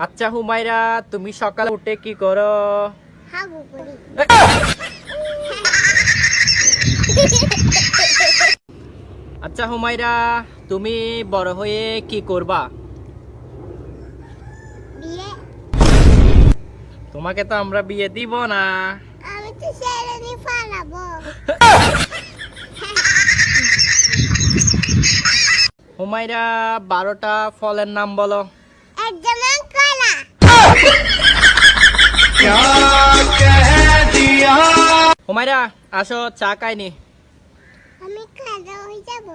আচ্ছা হুমায়রা, তুমি সকালে উঠে কি করো? হাগু করি। আচ্ছা হুমায়রা, তুমি বড় হয়ে কি করবা? বিয়ে। তোমাকে তো আমরা বিয়ে দিব না। আমি তো ছেড়ে দিয়ে পালাবো। হুমায়রা, 12টা ফলের নাম বলো। এক যেমন কলা। হুমায়রা আসো, চা খাইনি। আমি খাজা হয়ে যাব।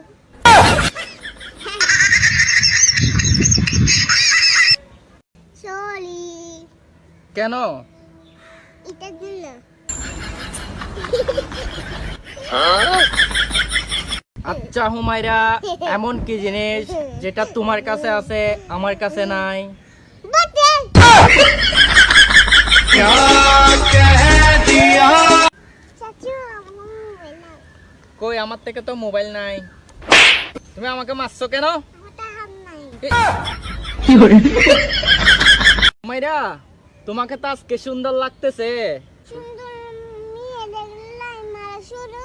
সরি। কেন? এটার জন্য। আচ্ছা হুমায়রা, এমন কি জিনিস যেটা তোমার কাছে আছে আমার কাছে নাই? বটে। চাচু আমার মোবাইল নাও। কই, আমার থেকে তো মোবাইল নাই। তুমি আমাকে মারছো কেন? ওটা হাত নাই। হুমায়রা, তোমাকে তো আজকে সুন্দর লাগতেছে। সুন্দর মেয়ে দেখলে মারা শুরু।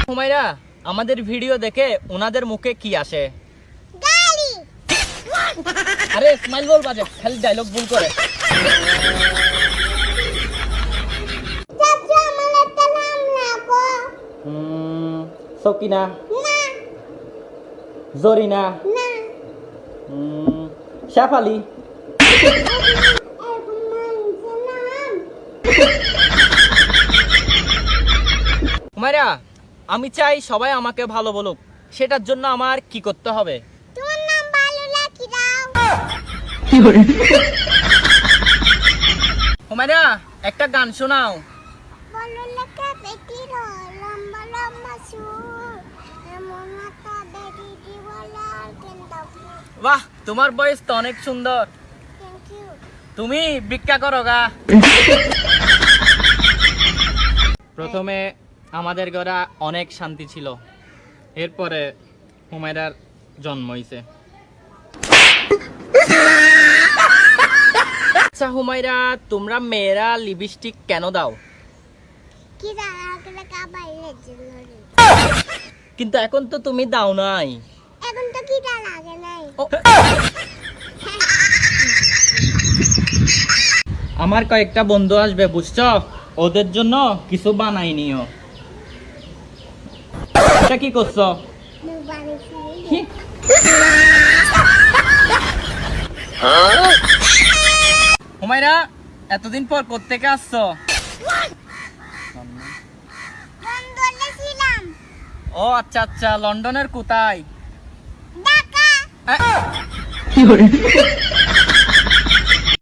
হুমায়রা, আমাদের ভিডিও দেখে ওনাদের মুখে কি আসে? গালি। আরে স্মাইল বলবা যে, খালি ডায়লগ ভুল করে। চাচু আমার একটা নাম রাখো। সকিনা, না জরিনা, না। শেফালি। এরকম মানুষের নাম। হুমায়রা, আমি চাই সবাই আমাকে ভালো বলুক। সেটার জন্য আমার কি করতে হবে? তোমার নাম ভালো রাখি দাও। হুমায়রা, একটা গান শোনাও। বলো লেখা বেটির লম্বা লম্বা চুল, এমন মাথা বেটি বলার কেন্দ্র। বাহ, তোমার ভয়েস তো অনেক সুন্দর। Thank you. তুমি ভিক্ষা করো গা। প্রথমে আমাদের ঘরে অনেক শান্তি ছিল, এরপরে হুমায়রার জন্ম হয়েছে। আচ্ছা হুমায়রা, তোমরা মেয়েরা লিপস্টিক কেন দাও? কি দাঁড়া কাবাইলের জন্য রে। কিন্তু এখন তো তুমি দাও নাই। এখন তো কিটা লাগে নাই। ও, আমার কয়েকটা বন্ধু আসবে বুঝছো, ওদের জন্য কিছু বানাই নিও। এটা কি করছো? বাড়ি ফিরে কি? হুমায়রা, এতদিন পর কোত্থেকে আসছো? লন্ডনে ছিলাম। ও আচ্ছা আচ্ছা, লন্ডনের কোথায়? ঢাকা। আ-